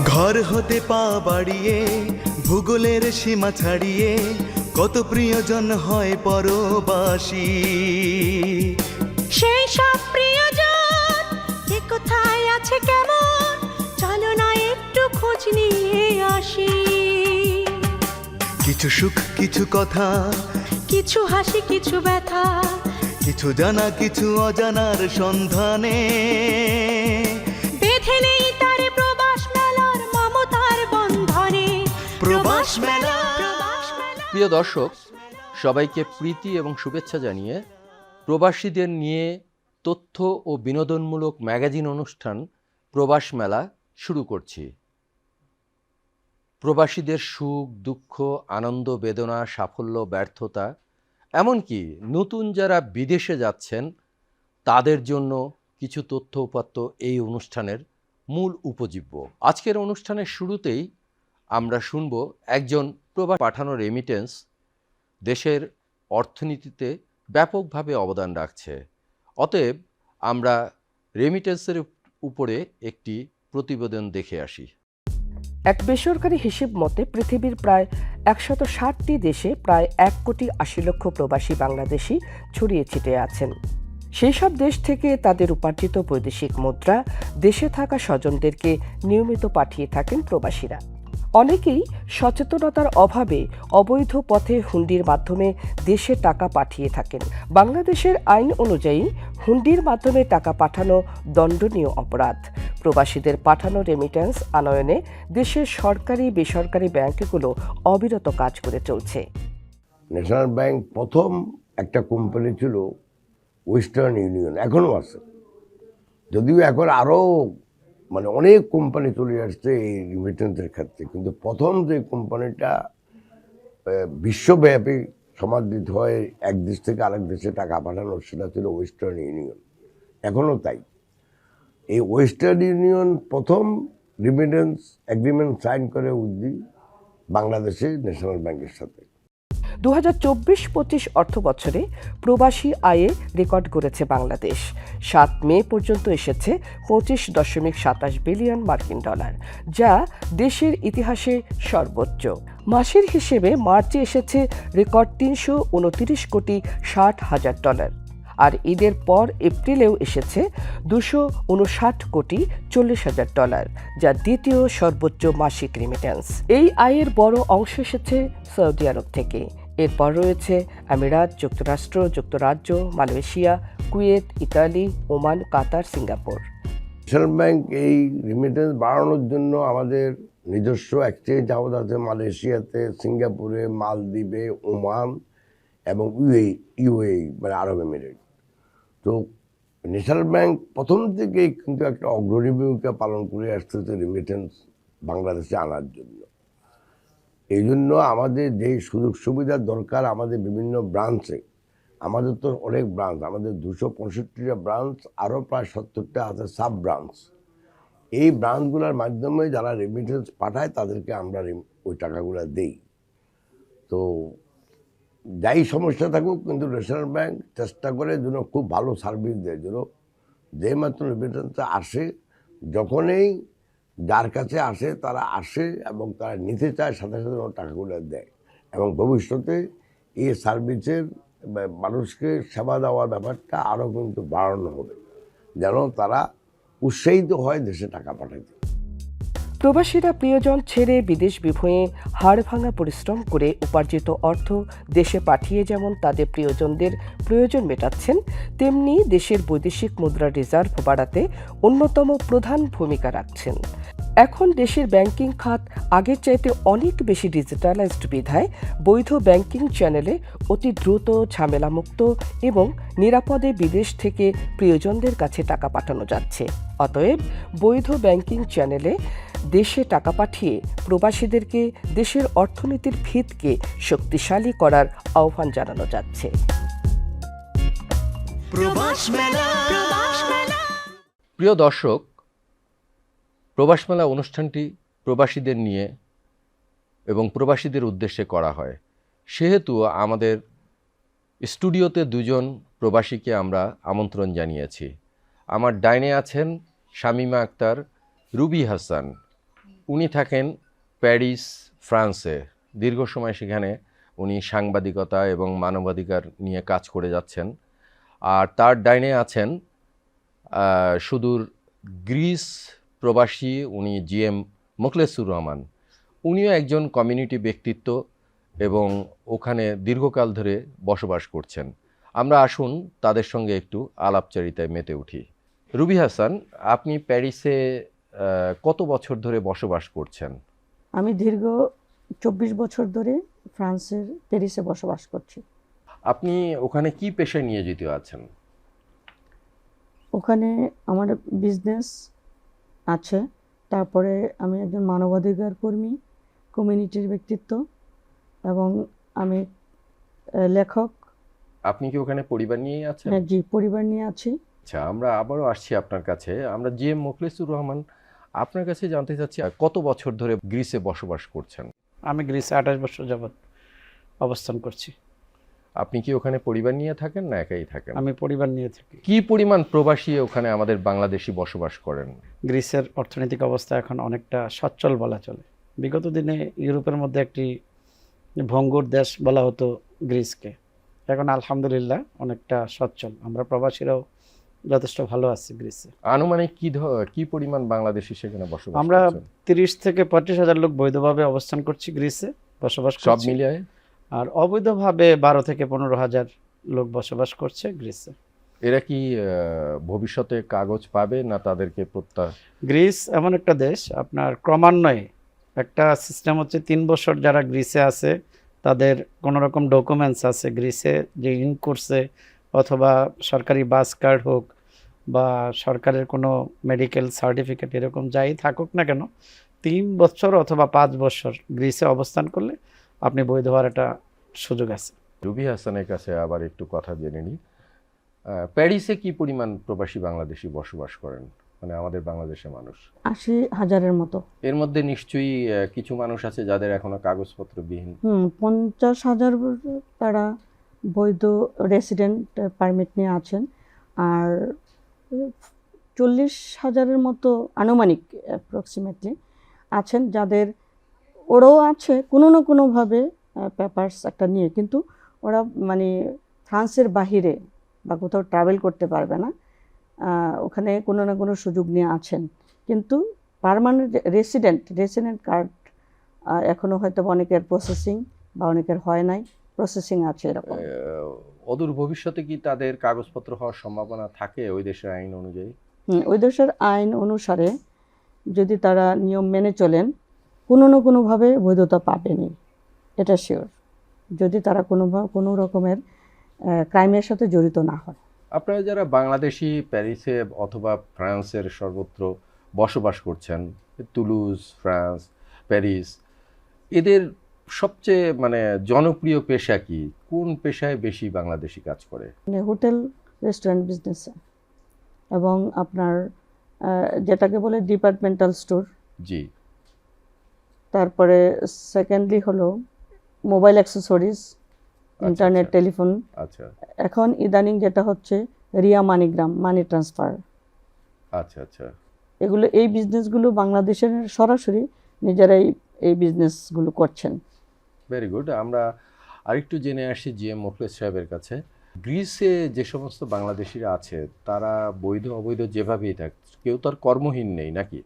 ঘর হতে পা বাড়িয়ে ভূগোলের সীমা ছাড়িয়ে কত প্রিয়জন হয় পরবাসী। সেই সব প্রিয়জন কে কোথায় আছে কেমন, চলো না একটু খোঁজ নিয়ে আসি। কিছু সুখ কিছু কথা, কিছু হাসি কিছু ব্যথা, কিছু জানা কিছু অজানার সন্ধানে বেঁধে নেই তার প্রবাস মেলার মমতার বন্ধনে। প্রবাস মেলা। প্রিয় দর্শক, সবাইকে প্রীতি এবং শুভেচ্ছা জানিয়ে প্রবাসীদের নিয়ে তথ্য ও বিনোদনমূলক ম্যাগাজিন অনুষ্ঠান প্রবাস মেলা শুরু করছি। প্রবাসীদের সুখ দুঃখ, আনন্দ বেদনা, সাফল্য ব্যর্থতা, এমনকি নতুন যারা বিদেশে যাচ্ছেন তাদের জন্য কিছু তথ্য উপাত্ত এই অনুষ্ঠানের মূল উপজীব্য। আজকের অনুষ্ঠানের শুরুতেই আমরা শুনব একজন প্রবাস পাঠানো রেমিটেন্স দেশের অর্থনীতিতে ব্যাপকভাবে অবদান রাখছে। অতএব আমরা রেমিটেন্সের উপরে একটি প্রতিবেদন দেখে আসি। এক বেসরকারি হিসেব মতে পৃথিবীর প্রায় ১৬০টি দেশে প্রায় ১,৮০,০০,০০০ প্রবাসী বাংলাদেশি ছড়িয়ে ছিটিয়ে আছেন। সেই সব দেশ থেকে তাদের উপার্জিত বৈদেশিক মুদ্রা দেশে থাকা স্বজনদেরকে নিয়মিত পাঠিয়ে থাকেন প্রবাসীরা। অনেকেই সচেতনতার অভাবে অবৈধ পথে হুন্ডির মাধ্যমে দেশে টাকা পাঠিয়ে থাকেন। বাংলাদেশের আইন অনুযায়ী হুন্ডির মাধ্যমে টাকা পাঠানো দণ্ডনীয় অপরাধ। প্রবাসীদের পাঠানো রেমিট্যান্স আনয়নে দেশের সরকারি বেসরকারি ব্যাংকগুলো অবিরত কাজ করে চলছে। ন্যাশনাল ব্যাংক প্রথম একটা কোম্পানি ছিল ওয়েস্টার্ন ইউনিয়ন, এখনও আছে, যদিও এখন আরও অনেক কোম্পানি চলে আসছে এই রিমিটেন্সের ক্ষেত্রে, কিন্তু প্রথম যে কোম্পানিটা বিশ্বব্যাপী সমাদৃত হয় এক দেশ থেকে আরেক দেশে টাকা পাঠানোর, সেটা ছিল ওয়েস্টার্ন ইউনিয়ন, এখনও তাই। এই ওয়েস্টার্ন ইউনিয়ন প্রথম রিমিটেন্স এগ্রিমেন্ট সাইন করে বাংলাদেশে ন্যাশনাল ব্যাংকের সাথে। ২০২৪-২৫ অর্থ বছরে প্রবাসী আয়ে রেকর্ড গড়েছে বাংলাদেশ। ৭ মে পর্যন্ত এসেছে ২৫.২৭ বিলিয়ন মার্কিন ডলার, যা দেশের ইতিহাসে সর্বোচ্চ। মাসের হিসেবে মার্চে এসেছে রেকর্ড ৩২৯,৬০,০০০ ডলার, আর ঈদের পর এপ্রিলেও এসেছে ২৫৯,৪০,০০০ ডলার, যা দ্বিতীয় সর্বোচ্চ মাসিক রেমিট্যান্স। এই আয়ের বড় অংশ এসেছে সৌদি আরব থেকে। এরপর রয়েছে আমিরাত, যুক্তরাষ্ট্র, যুক্তরাজ্য, মালয়েশিয়া, কুয়েত, ইতালি, ওমান, কাতার, সিঙ্গাপুর। ন্যাশনাল ব্যাংক এই রিমিটেন্স বাড়ানোর জন্য আমাদের নিজস্ব এক্সচেঞ্জ হাউস আছে মালয়েশিয়াতে, সিঙ্গাপুরে, মালদ্বীপে, ওমান এবং ইউএই আরব এমিরেট। তো ন্যাশনাল ব্যাংক প্রথম থেকেই কিন্তু একটা অগ্রণী ভূমিকা পালন করে আসতেছে রিমিটেন্স বাংলাদেশে আনার জন্য। এই জন্য আমাদের যে সুযোগ সুবিধার দরকার আমাদের বিভিন্ন ব্রাঞ্চে, আমাদের তো অনেক ব্রাঞ্চ, আমাদের ২৬৫টা ব্রাঞ্চ, আরও প্রায় ৭০টা আছে সাব ব্রাঞ্চ। এই ব্রাঞ্চগুলোর মাধ্যমে যারা রেমিটেন্স পাঠায় তাদেরকে আমরা ওই টাকাগুলো দেই। তো যাই সমস্যা থাকুক, কিন্তু ন্যাশনাল ব্যাংক চেষ্টা করে যেন খুব ভালো সার্ভিস দেয়, যেন যেই মাত্র রেমিটেন্সটা আসে, যখনই যার কাছে আসে তারা আসে এবং তারা নিতে চায়, সাথে সাথে টাকাগুলো দেয়। এবং ভবিষ্যতে এই সার্ভিসের মানুষকে সেবা দেওয়ার ব্যাপারটা আরও কিন্তু বাড়ানো হবে, যেন তারা উৎসাহিত হয় দেশে টাকা পাঠাতে। প্রবাসীরা প্রিয়জন ছেড়ে বিদেশ বিভুঁয়ে হাড় ভাঙা পরিশ্রম করে উপার্জিত অর্থ দেশে পাঠিয়ে যেমন তাদের প্রিয়জনদের প্রয়োজন মেটাচ্ছেন, তেমনি দেশের বৈদেশিক মুদ্রা রিজার্ভ বাড়াতে অন্যতম প্রধান ভূমিকা রাখছেন। এখন দেশের ব্যাংকিং খাত আগের চাইতে অনেক বেশি ডিজিটালাইজড বিধায় বৈধ ব্যাংকিং চ্যানেলে অতি দ্রুত, ঝামেলামুক্ত এবং নিরাপদে বিদেশ থেকে প্রিয়জনদের কাছে টাকা পাঠানো যাচ্ছে। অতএব বৈধ ব্যাংকিং চ্যানেলে দেশে টাকা পাঠিয়ে প্রবাসীদেরকে দেশের অর্থনীতির ভিতকে শক্তিশালী করার আহ্বান জানানো যাচ্ছে। প্রিয় দর্শক, প্রবাস মেলা অনুষ্ঠানটি প্রবাসীদের নিয়ে এবং প্রবাসীদের উদ্দেশ্যে করা হয়। সেহেতু আমাদের স্টুডিওতে দুজন প্রবাসীকে আমরা আমন্ত্রণ জানিয়েছি। আমার ডাইনে আছেন শামিমা আক্তার, রুবি হাসান। উনি থাকেন প্যারিস, ফ্রান্সে। দীর্ঘ সময় সেখানে উনি সাংবাদিকতা এবং মানবাধিকার নিয়ে কাজ করে যাচ্ছেন। আর তার ডাইনে আছেন সুদূর গ্রিস প্রবাসী উনি জিএম মোখলেসুর রহমান। উনিও একজন কমিউনিটি ব্যক্তিত্ব এবং ওখানে দীর্ঘকাল ধরে বসবাস করছেন। আমরা আসুন তাদের সঙ্গে একটু আলাপচারিতায় মেতে উঠি। রুবি হাসান, আপনি প্যারিসে কত বছর ধরে বসবাস করছেন? আমি দীর্ঘ 24 বছর ধরে ফ্রান্সের প্যারিসে বসবাস করছি। আপনি ওখানে কি পেশায় নিয়োজিত আছেন? ওখানে আমার বিজনেস আছে, তারপরে আমি একজন মানবাধিকার কর্মী, কমিউনিটির ব্যক্তিত্ব, এবং আমি লেখক। আপনি কি ওখানে পরিবার নিয়েই আছেন? হ্যাঁ, জি, পরিবার নিয়ে আছি। আচ্ছা, আমরা আবারও আসছি আপনার কাছে। আমরা জিএম মোখলেসুর রহমান, আপনার কাছে জানতে চাচ্ছি কত বছর ধরে গ্রিসে বসবাস করছেন? আমি গ্রিসে 28 বছর যাবৎ অবস্থান করছি। আপনি কি ওখানে পরিবার নিয়ে থাকেন না একাই থাকেন? আমি পরিবার নিয়ে থাকি। কি পরিমাণ প্রবাসী ওখানে আমাদের বাংলাদেশি বসবাস করেন? গ্রিসের অর্থনৈতিক অবস্থা এখন অনেকটা সচ্ছল বলা চলে। বিগত দিনে ইউরোপের মধ্যে একটি ভঙ্গুর দেশ বলা হতো গ্রিসকে। এখন আলহামদুলিল্লাহ অনেকটা সচ্ছল। আমরা প্রবাসীরাও যথেষ্ট ভালো আছি গ্রিসে। আনুমানিক কি পরিমাণ বাংলাদেশি সেখানে বসবাস আমরা করছেন? 30 থেকে 35 হাজার লোক বৈধভাবে অবস্থান করছি গ্রিসে, বসবাস সব করছি। মিলিয়ে? আর অবৈধভাবে 12 থেকে 15 হাজার লোক বসবাস করছে গ্রিসে। এরা কি ভবিষ্যতে কাগজ পাবে না তাদেরকে গ্রিস এমন একটা দেশ, আপনার ক্রমান্বয়ে একটা সিস্টেম হচ্ছে 3 বছর যারা গ্রিসে আছে তাদের কোনো রকম ডকুমেন্টস আছে গ্রিসে, যে ইন করছে অথবা সরকারি বাস কার্ড হোক বা সরকারের কোনো মেডিকেল সার্টিফিকেট, এরকম যাই থাকুক না কেন, 3 বছর অথবা 5 বছর গ্রিসে অবস্থান করলে আপনি বৈধ হওয়ার একটা সুযোগ আছে। রুবি হাসানের কাছে আবার একটু কথা জেনে নিই। প্যারিসে কি পরিমাণ প্রবাসী বাংলাদেশি বসবাস করেন, মানে আমাদের বাংলাদেশের মানুষ? 80,000-এর মতো। এর মধ্যে নিশ্চয়ই কিছু মানুষ আছে যাদের এখনো কাগজপত্রবিহীন। 50,000 তারা বৈধ রেসিডেন্ট পারমিট নিয়ে আছেন, আর 40,000-এর মতো আনুমানিক অ্যাপ্রক্সিমেটলি আছেন যাদের ওরাও আছে কোনো না কোনোভাবে পেপারস একটা নিয়ে, কিন্তু ওরা মানে ফ্রান্সের বাহিরে বা কোথাও ট্রাভেল করতে পারবে না, ওখানে কোনো না কোনো সুযোগ নিয়ে আছেন, কিন্তু পার্মানেন্ট রেসিডেন্ট কার্ড এখনও হয়তো অনেকের প্রসেসিং বা অনেকের হয় নাই, প্রসেসিং আছে এরকম। অদূর ভবিষ্যতে কি তাদের কাগজপত্র হওয়ার সম্ভাবনা থাকে ওই দেশের আইন অনুযায়ী? ওই দেশের আইন অনুসারে যদি তারা নিয়ম মেনে চলেন কোনো না কোনোভাবে বৈধতা পাবেনি, এটা শিওর, যদি তারা কোনো রকমের ক্রাইমের সাথে জড়িত না হয়। আপনারা যারা বাংলাদেশি প্যারিসে অথবা ফ্রান্সের সর্বত্র বসবাস করছেন, তুলুজ, ফ্রান্স, প্যারিস, এদের সবচেয়ে মানে জনপ্রিয় পেশা কি? কোন পেশায় বেশি বাংলাদেশি কাজ করে? মানে হোটেল রেস্টুরেন্ট বিজনেসে, এবং আপনার যেটাকে বলে ডিপার্টমেন্টাল স্টোর, জি। তারপরে সেকেন্ডলি হলো মোবাইল অ্যাক্সেসরিজ, ইন্টারনেট, টেলিফোন। আচ্ছা এখন ইদানিং যেটা হচ্ছে রিয়া মানিগ্রাম, মানি ট্রান্সফার। আচ্ছা আচ্ছা, এই বিজনেসগুলো বাংলাদেশের সরাসরি নিজেরাই এই বিজনেসগুলো করছেন। Very good. আমরা আরেকটু জেনে আসি জিএম মোখলেস সাহেবের কাছে। গ্রিসে যে সমস্ত বাংলাদেশিরা আছে তারা বৈধ অবৈধ যেভাবেই থাক, কেউ তার কর্মহীন নেই নাকি?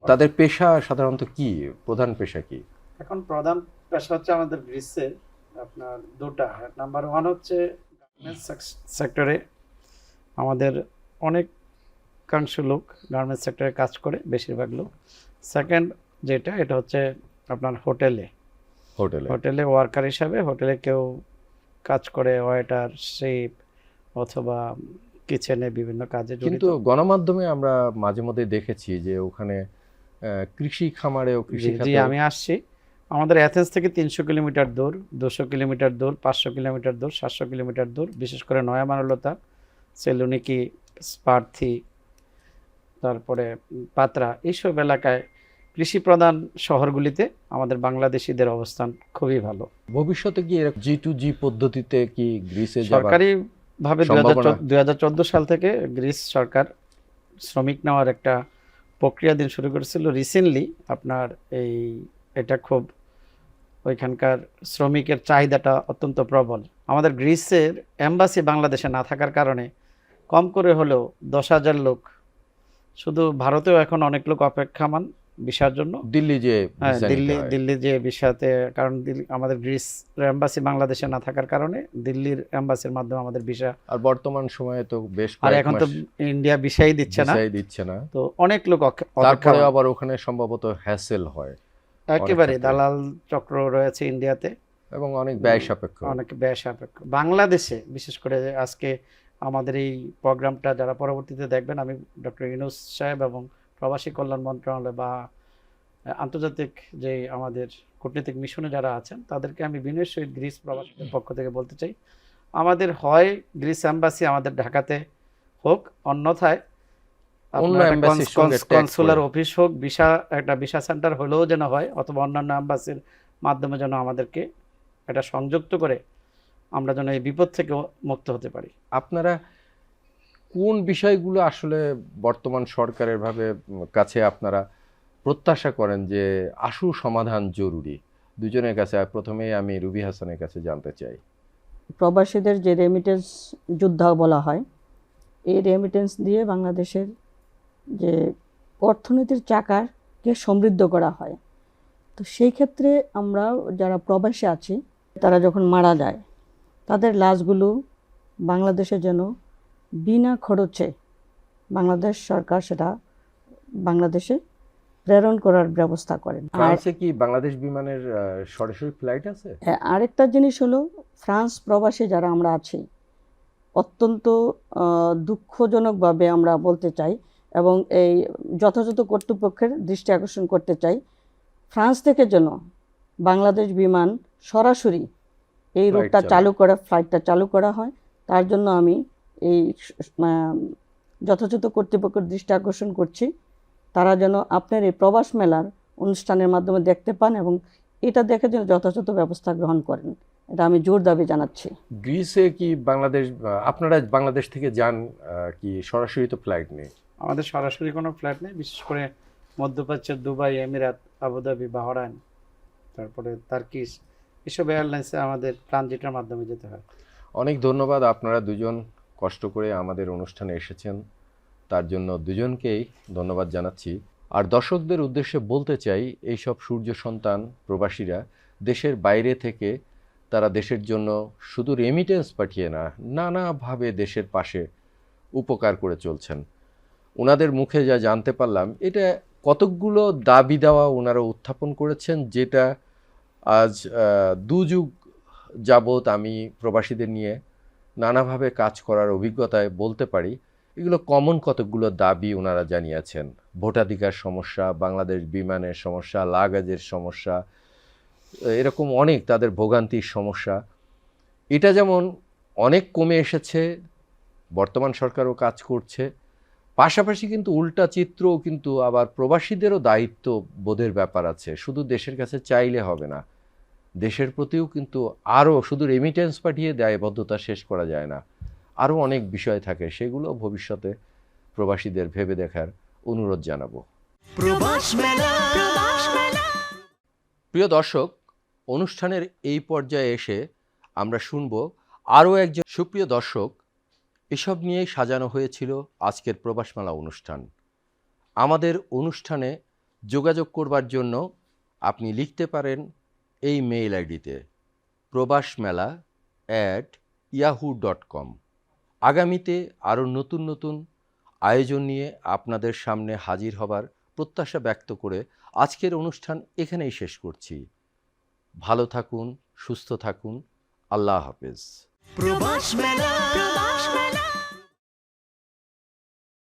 তাদের পেশা সাধারণত কি, প্রধান পেশা কি? এখন প্রধান পেশা হচ্ছে আমাদের গ্রিসে আপনার দুটা। নাম্বার 1 হচ্ছে গার্মেন্টস সেক্টরে আমাদের অনেকাংশ লোক গার্মেন্টস সেক্টরে কাজ করে, বেশিরভাগ লোক। সেকেন্ড এটা হচ্ছে আপনার হোটেলে ওয়ার্কার হিসাবে, হোটেলে কেউ কাজ করে, ওয়েটার, শেফ অথবা কিচেনে বিভিন্ন কাজে জড়িত। কিন্তু গণমাধ্যমে আমরা মাঝে মধ্যে দেখেছি যে ওখানে কৃষি খামারেও জি, আমি আসছি। আমাদের অ্যাথেন্স থেকে 300 কিলোমিটার দূর, 200 কিলোমিটার দূর, 500 কিলোমিটার দূর, 700 কিলোমিটার দূর, বিশেষ করে নয়া মানলতা, সেলুনিকি, স্পার্থি, তারপরে পাত্রা, এইসব এলাকায় কৃষি প্রধান শহরগুলিতে আমাদের বাংলাদেশিদের অবস্থান খুবই ভালো। ভবিষ্যতে কি এরকম G2G পদ্ধতিতে কি গ্রিসে যাওয়ার সরকারিভাবে 2014 সাল থেকে গ্রিস সরকার শ্রমিক নেওয়ার একটা প্রক্রিয়াধীন শুরু করেছিল রিসেন্টলি আপনার এটা খুব ওইখানকার শ্রমিকের চাহিদাটা অত্যন্ত প্রবল। আমাদের গ্রিসের এম্বাসি বাংলাদেশে না থাকার কারণে কম করে হলেও 10,000 লোক, শুধু ভারতেও এখন অনেক লোক অপেক্ষামান ভিসার জন্য। দিল্লি যে হ্যাঁ, visa নিতে হয়। দিল্লি যে ভিসাতে, কারণ আমাদের গ্রিস এম্বাসি বাংলাদেশে না থাকার কারণে দিল্লির এম্বাসির মাধ্যমে আমাদের ভিসা। আর বর্তমান সময়ে তো বেশ আর এখন তো ইন্ডিয়া ভিসাই দিচ্ছে না, দিচ্ছে না, তো অনেক লোক তারপরে অপেক্ষামান। আবার ওখানে সম্ভবত হ্যাসেল হয় একেবারে ক্ষেত্রে। দালাল চক্র রয়েছে ইন্ডিয়াতে, এবং অনেক ব্যয় সাপেক্ষ। অনেক ব্যয় সাপেক্ষ। বাংলাদেশে বিশেষ করে আজকে আমাদের এই প্রোগ্রামটা যারা পরবর্তীতে দেখবেন, আমি ডক্টর ইউনূস সাহেব এবং প্রবাসী কল্যাণ মন্ত্রণালয় বা আন্তর্জাতিক যে আমাদের কূটনৈতিক মিশনে যারা আছেন তাদেরকে আমি বিনয়ের সহিত গ্রিস প্রবাসীদের পক্ষ থেকে বলতে চাই, আমাদের হয় গ্রিস এম্বাসি আমাদের ঢাকাতে হোক, অন্যথায় অন্য embassy র সঙ্গে tag কনসুলার করে। অফিস হোক, একটা ভিসা সেন্টার হলেও যেন হয়, অথবা অন্যান্য এম্বাসির মাধ্যমে যেন আমাদেরকে এটা সংযুক্ত করে আমরা যেন এই বিপদ থেকে মুক্ত হতে পারি। আপনারা কোন বিষয়গুলো আসলে বর্তমান সরকারের কাছে আপনারা প্রত্যাশা করেন যে আশু সমাধান জরুরি? দুজনের কাছে, প্রথমেই আমি রুবি হাসানের কাছে জানতে চাই। প্রবাসীদের যে রেমিটেন্স যোদ্ধা বলা হয়, এই রেমিটেন্স দিয়ে বাংলাদেশের যে অর্থনীতির চাকাকে সমৃদ্ধ করা হয়। তো সেই ক্ষেত্রে আমরা যারা প্রবাসী আছি, তারা যখন মারা যায় তাদের লাশগুলো বাংলাদেশে যেন বিনা খরচে বাংলাদেশ সরকার সেটা বাংলাদেশে প্রেরণ করার ব্যবস্থা করেন। আর ফ্রান্সে কি বাংলাদেশ বিমানের সরাসরি ফ্লাইট আছে? আরেকটা জিনিস হলো, ফ্রান্স প্রবাসী যারা আমরা আছি, অত্যন্ত দুঃখজনকভাবে আমরা বলতে চাই এবং এই যথাযথ কর্তৃপক্ষের দৃষ্টি আকর্ষণ করতে চাই, ফ্রান্স থেকে যেন বাংলাদেশ বিমান সরাসরি এই রুটটা ফ্লাইটটা চালু করা হয়। তার জন্য আমি এই যথাযথ কর্তৃপক্ষের দৃষ্টি আকর্ষণ করছি, তারা যেন আপনার এই প্রবাস মেলার অনুষ্ঠানের মাধ্যমে দেখতে পান এবং এটা দেখে যেন যথাযথ ব্যবস্থা গ্রহণ করেন, এটা আমি জোর দাবি জানাচ্ছি। গ্রিসে কি আপনারা বাংলাদেশ থেকে যান কি সরাসরি? তো ফ্লাইট নেই আমাদের, সরাসরি কোনো ফ্লাইট নেই। বিশেষ করে মধ্যপ্রাচ্যের দুবাই, এমিরাত, আবুধাবি, বাহরাইন, তারপরে তার্কিশ, এসব এয়ারলাইন্সে আমাদের ট্রানজিটের মাধ্যমে যেতে হয়। অনেক ধন্যবাদ, আপনারা দুজন কষ্ট করে আমাদের অনুষ্ঠানে এসেছেন, তার জন্য দুজনকেই ধন্যবাদ জানাচ্ছি। আর দর্শকদের উদ্দেশ্যে বলতে চাই, এইসব সূর্য সন্তান প্রবাসীরা দেশের বাইরে থেকে তারা দেশের জন্য শুধু রেমিটেন্স পাঠিয়ে না, নানাভাবে দেশের পাশে উপকার করে চলছেন। ওনাদের মুখে যা জানতে পারলাম, এটা কতকগুলো দাবি দেওয়া ওনারা উত্থাপন করেছেন, যেটা আজ 2 যুগ যাবৎ আমি প্রবাসীদের নিয়ে নানাভাবে কাজ করার অভিজ্ঞতায় বলতে পারি, এগুলো কমন কতকগুলো দাবি ওনারা জানিয়েছেন। ভোটাধিকার সমস্যা, বাংলাদেশ বিমানের সমস্যা, লাগাজের সমস্যা, এরকম অনেক তাদের ভোগান্তির সমস্যা। এটা যেমন অনেক কমে এসেছে, বর্তমান সরকারও কাজ করছে, পাশাপাশি কিন্তু উল্টা চিত্রও কিন্তু আবার প্রবাসীদেরও দায়িত্ব বোধের ব্যাপার আছে। শুধু দেশের কাছে চাইলে হবে না, দেশের প্রতিও কিন্তু আরও শুধু রেমিটেন্স পাঠিয়ে দায়বদ্ধতা শেষ করা যায় না, আরও অনেক বিষয় থাকে, সেগুলো ভবিষ্যতে প্রবাসীদের ভেবে দেখার অনুরোধ জানাবো। প্রবাস মেলা। প্রিয় দর্শক, অনুষ্ঠানের এই পর্যায়ে এসে আমরা শুনব আরও একজন সুপ্রিয় দর্শক। এসব নিয়েই সাজানো হয়েছিল আজকের প্রবাস মেলা অনুষ্ঠান। আমাদের অনুষ্ঠানে যোগাযোগ করবার জন্য আপনি লিখতে পারেন এই মেইল আইডিতে probashmela@yahoo.com। আগামীতে আরও নতুন নতুন আয়োজন নিয়ে আপনাদের সামনে হাজির হবার প্রত্যাশা ব্যক্ত করে আজকের অনুষ্ঠান এখানেই শেষ করছি। ভালো থাকুন, সুস্থ থাকুন, আল্লাহ হাফেজ। প্রবাস মেলা।